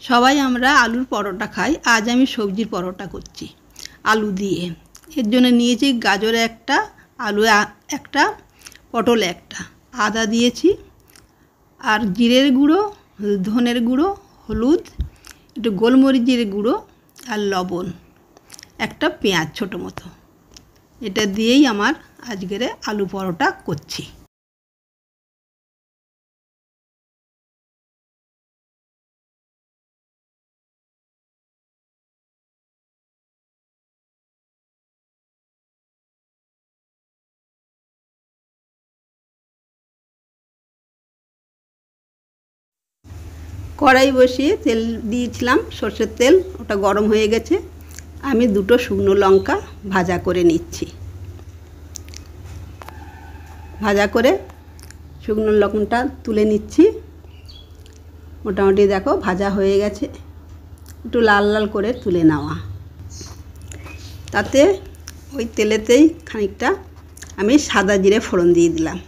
সবাই আমরা আলুর পরোটা খাই। আজ আমি সবজির পরোটা করছি আলু দিয়ে। এর জন্য নিয়েছি গাজর একটা, আলু একটা, পটল একটা, আদা দিয়েছি, আর জিরের গুঁড়ো, ধনের গুঁড়ো, হলুদ, একটু গোলমরিচের গুঁড়ো আর লবণ, একটা পেঁয়াজ ছোটো মতো। এটা দিয়েই আমার আজকের আলু পরোটা করছি। কড়াই বসিয়ে তেল দিয়েছিলাম, সর্ষের তেল, ওটা গরম হয়ে গেছে। আমি দুটো শুকনো লঙ্কা ভাজা করে নিচ্ছি। ভাজা করে শুকনো লঙ্কাটা তুলে নিচ্ছি। মোটামুটি দেখো ভাজা হয়ে গেছে, একটু লাল লাল করে তুলে নেওয়া। তাতে ওই তেলেতেই খানিকটা আমি সাদা জিরে ফোড়ন দিয়ে দিলাম।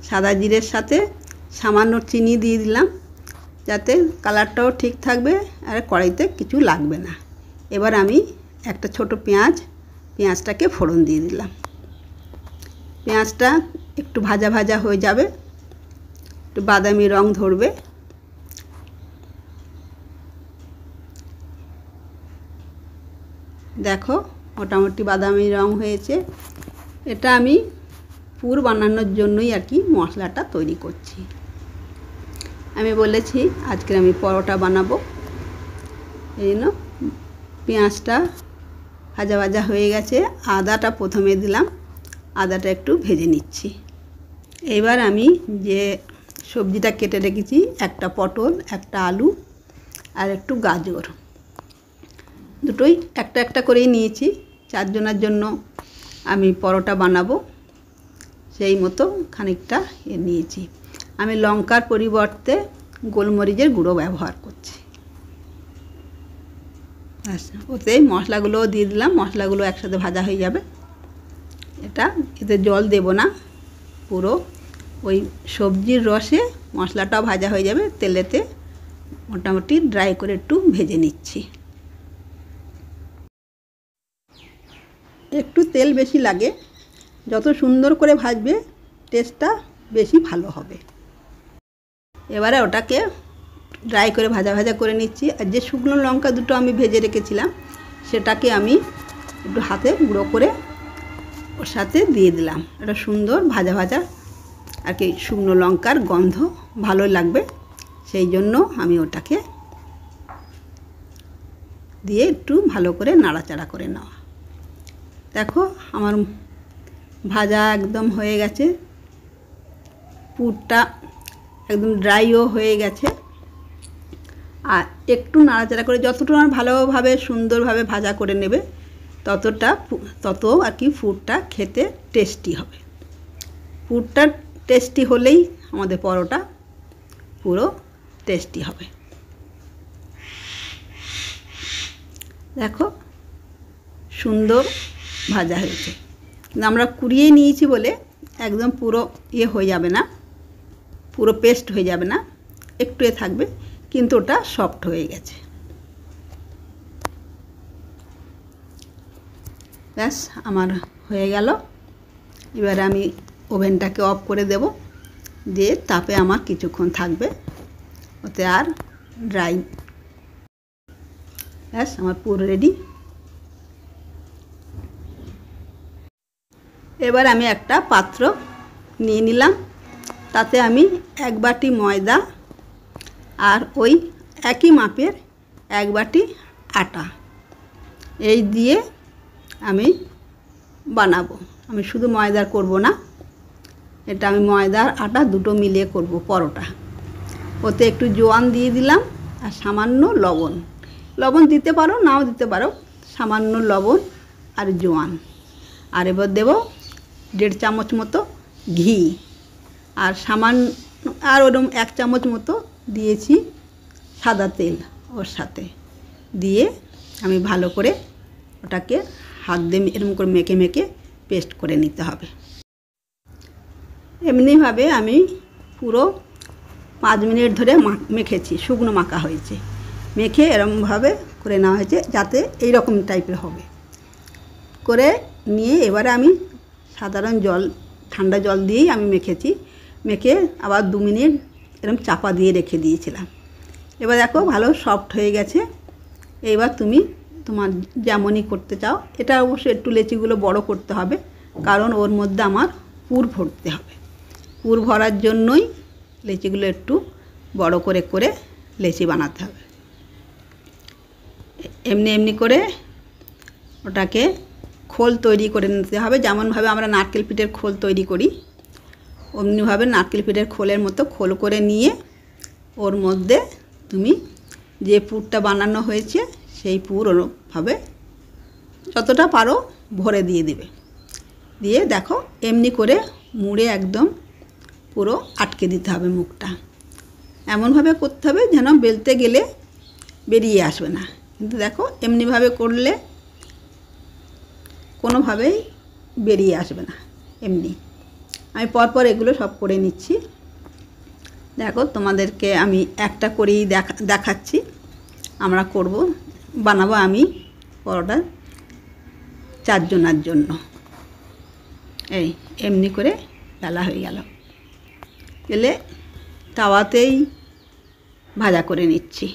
সাদা জিরের সাথে সামান্য চিনি দিয়ে দিলাম, যাতে কালারটাও ঠিক থাকবে আর কড়াইতে কিছু লাগবে না। এবার আমি একটা ছোট পেঁয়াজটাকে ফোড়ন দিয়ে দিলাম। পেঁয়াজটা একটু ভাজা ভাজা হয়ে যাবে, একটু বাদামি রং ধরবে। দেখো মোটামুটি বাদামি রং হয়েছে। এটা আমি পুর বানানোর জন্যই আর কি মশলাটা তৈরি করছি। আমি বলেছি আজকে আমি পরোটা বানাবো, এই জন্য পেঁয়াজটা ভাজা ভাজা হয়ে গেছে। আদাটা প্রথমে দিলাম, আদাটা একটু ভেজে নিচ্ছি। এবার আমি যে সবজিটা কেটে রেখেছি, একটা পটল, একটা আলু আর একটু গাজর, দুটোই একটা একটা করেই নিয়েছি। 4 জনের জন্য আমি পরোটা বানাবো, সেই মতো খানিকটা নিয়েছি। আমি লঙ্কার পরিবর্তে গোলমরিচের গুঁড়ো ব্যবহার করছি। আচ্ছা, ওতে মশলাগুলোও দিয়ে দিলাম, মশলাগুলো একসাথে ভাজা হয়ে যাবে। এতে জল দেব না, পুরো ওই সবজির রসে মশলাটাও ভাজা হয়ে যাবে। তেলেতে মোটামুটি ড্রাই করে একটু ভেজে নিচ্ছি। একটু তেল বেশি লাগে, যত সুন্দর করে ভাজবে টেস্টটা বেশি ভালো হবে। এবারে ওটাকে ড্রাই করে ভাজা ভাজা করে নিচ্ছি। আর যে শুকনো লঙ্কা দুটো আমি ভেজে রেখেছিলাম, সেটাকে আমি একটু হাতে গুঁড়ো করে ওর সাথে দিয়ে দিলাম। এটা সুন্দর ভাজা ভাজা আর কি, শুকনো লঙ্কার গন্ধ ভালো লাগবে, সেই জন্য আমি ওটাকে দিয়ে একটু ভালো করে নাড়াচাড়া করে নেওয়া। দেখো আমার ভাজা একদম হয়ে গেছে, পুরটা একদম ড্রাইও হয়ে গেছে। আর একটু নাড়াচাড়া করে যতটা ভালোভাবে সুন্দরভাবে ভাজা করে নেবে, তত আর কি পুরটা খেতে টেস্টি হবে। পুরটা টেস্টি হলেই আমাদের পরোটা পুরো টেস্টি হবে। দেখো সুন্দর ভাজা হয়েছে, আমরা কুড়িয়ে নিয়েছি বলে একদম পুরো হয়ে যাবে না, পুরো পেস্ট হয়ে যাবে না, একটু থাকবে, কিন্তু ওটা সফট হয়ে গেছে। ব্যাস আমার হয়ে গেল। এবার আমি ওভেনটাকে অফ করে দেব, দিয়ে তাপে আমার কিছুক্ষণ থাকবে, ওতে আর ড্রাই। ব্যাস আমার পুরো রেডি। এবার আমি একটা পাত্র নিয়ে নিলাম, তাতে আমি 1 বাটি ময়দা আর ওই একই মাপের 1 বাটি আটা, এই দিয়ে আমি বানাবো। আমি শুধু ময়দার করব না, এটা আমি ময়দার আটা দুটো মিলিয়ে করব পরোটা। ওতে একটু জোয়ান দিয়ে দিলাম আর সামান্য লবণ দিতে পারো, নাও দিতে পারো, সামান্য লবণ আর জোয়ান। আর এবার দেব 1.5 চামচ মতো ঘি, আর সামান্য আর ওরকম 1 চামচ মতো দিয়েছি সাদা তেল ওর সাথে দিয়ে আমি ভালো করে ওটাকে হাত দিয়ে এরকম করে মেখে মেখে পেস্ট করে নিতে হবে। এমনিভাবে আমি পুরো 5 মিনিট ধরে মেখেছি, শুকনো মাখা হয়েছে। মেখে এরকমভাবে করে নেওয়া হয়েছে যাতে এই রকম টাইপের হবে করে নিয়ে এবারে আমি সাধারণ জল, ঠান্ডা জল দিয়েই আমি মেখেছি। মেখে আবার 2 মিনিট এরকম চাপা দিয়ে রেখে দিয়েছিলাম। এবার দেখো ভালো সফট হয়ে গেছে। এইবার তুমি তোমার যেমনই করতে চাও, এটা অবশ্যই একটু লেচিগুলো বড় করতে হবে, কারণ ওর মধ্যে আমার পুর ভরতে হবে। পুর ভরার জন্যই লেচিগুলো একটু বড় করে করে লেচি বানাতে হবে। এমনি এমনি করে ওটাকে খোল তৈরি করে নিতে হবে, যেমনভাবে আমরা নারকেল পিঠের খোল তৈরি করি অমনিভাবে নারকেল পিঠের খোলের মতো খোল করে নিয়ে ওর মধ্যে তুমি যে পুরটা বানানো হয়েছে সেই পুর ওরভাবে যতটা পারো ভরে দিয়ে দেবে। দিয়ে দেখো এমনি করে মুড়ে একদম পুরো আটকে দিতে হবে মুখটা। এমনভাবে করতে হবে যেন বেলতে গেলে বেরিয়ে আসবে না। কিন্তু দেখো এমনিভাবে করলে কোনোভাবেই বেরিয়ে আসবে না। এমনি আমি পরপর এগুলো সব করে নিচ্ছি। দেখো তোমাদেরকে আমি একটা করেই দেখাচ্ছি। আমরা বানাবো আমি পরোটা 4 জনের জন্য। এই এমনি করে বেলা হয়ে গেল, এলে তাওয়াতেই ভাজা করে নিচ্ছি।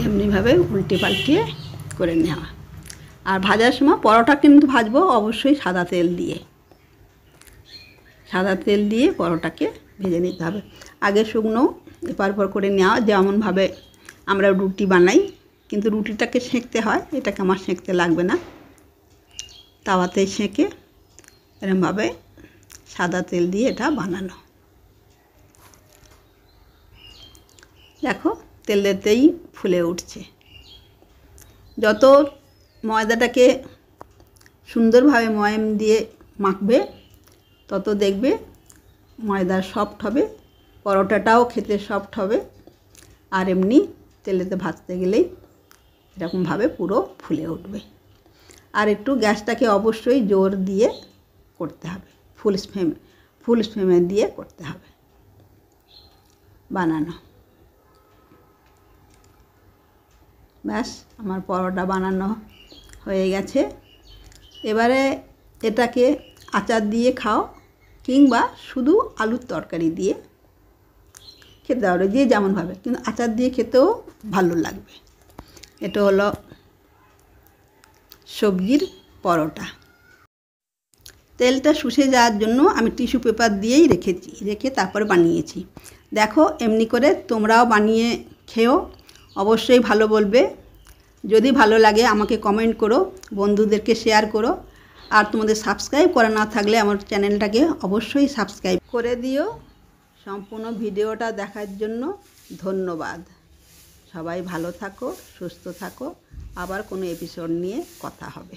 এমনিভাবে উল্টে পাল্টিয়ে করে নেওয়া। আর ভাজার সময় পরোটা কিন্তু ভাজবো অবশ্যই সাদা তেল দিয়ে। সাদা তেল দিয়ে পরোটাকে ভেজে নিতে হবে। আগে শুকনো এপার ওপর করে নেওয়া, যেমনভাবে আমরা রুটি বানাই, কিন্তু রুটিটাকে সেঁকতে হয়, এটাকে আমার সেঁকতে লাগবে না। তাওয়াতে সেঁকে এরকমভাবে সাদা তেল দিয়ে এটা বানানো। দেখো তেলেতেই ফুলে উঠছে। যত ময়দাটাকে সুন্দরভাবে ময়াম দিয়ে মাখবে তত দেখবে ময়দা সফট হবে, পরোটাটাও খেতে সফট হবে। আর এমনি তেলেতে ভাজতে গেলেই এরকমভাবে পুরো ফুলে উঠবে। আর একটু গ্যাসটাকে অবশ্যই জোর দিয়ে করতে হবে, ফুল ফ্লেমে দিয়ে করতে হবে বানানো। ব্যাস আমার পরোটা বানানো হয়ে গেছে। এবারে এটাকে আচার দিয়ে খাও কিংবা শুধু আলুর তরকারি দিয়ে খেতে হবে, যে যেমনভাবে, কিন্তু আচার দিয়ে খেতেও ভালো লাগবে। এটা হলো সবজির পরোটা। তেলটা শুষে যাওয়ার জন্য আমি টিস্যু পেপার দিয়েই রেখে তারপর বানিয়েছি। দেখো এমনি করে তোমরাও বানিয়ে খেও, অবশ্যই ভালো বলবে। যদি ভালো লাগে আমাকে কমেন্ট করো, বন্ধুদেরকে শেয়ার করো। আর তোমাদের সাবস্ক্রাইব করা না থাকলে আমার চ্যানেলটাকে অবশ্যই সাবস্ক্রাইব করে দিও। সম্পূর্ণ ভিডিওটা দেখার জন্য ধন্যবাদ। সবাই ভালো থাকো, সুস্থ থাকো। আবার কোনো এপিসোড নিয়ে কথা হবে।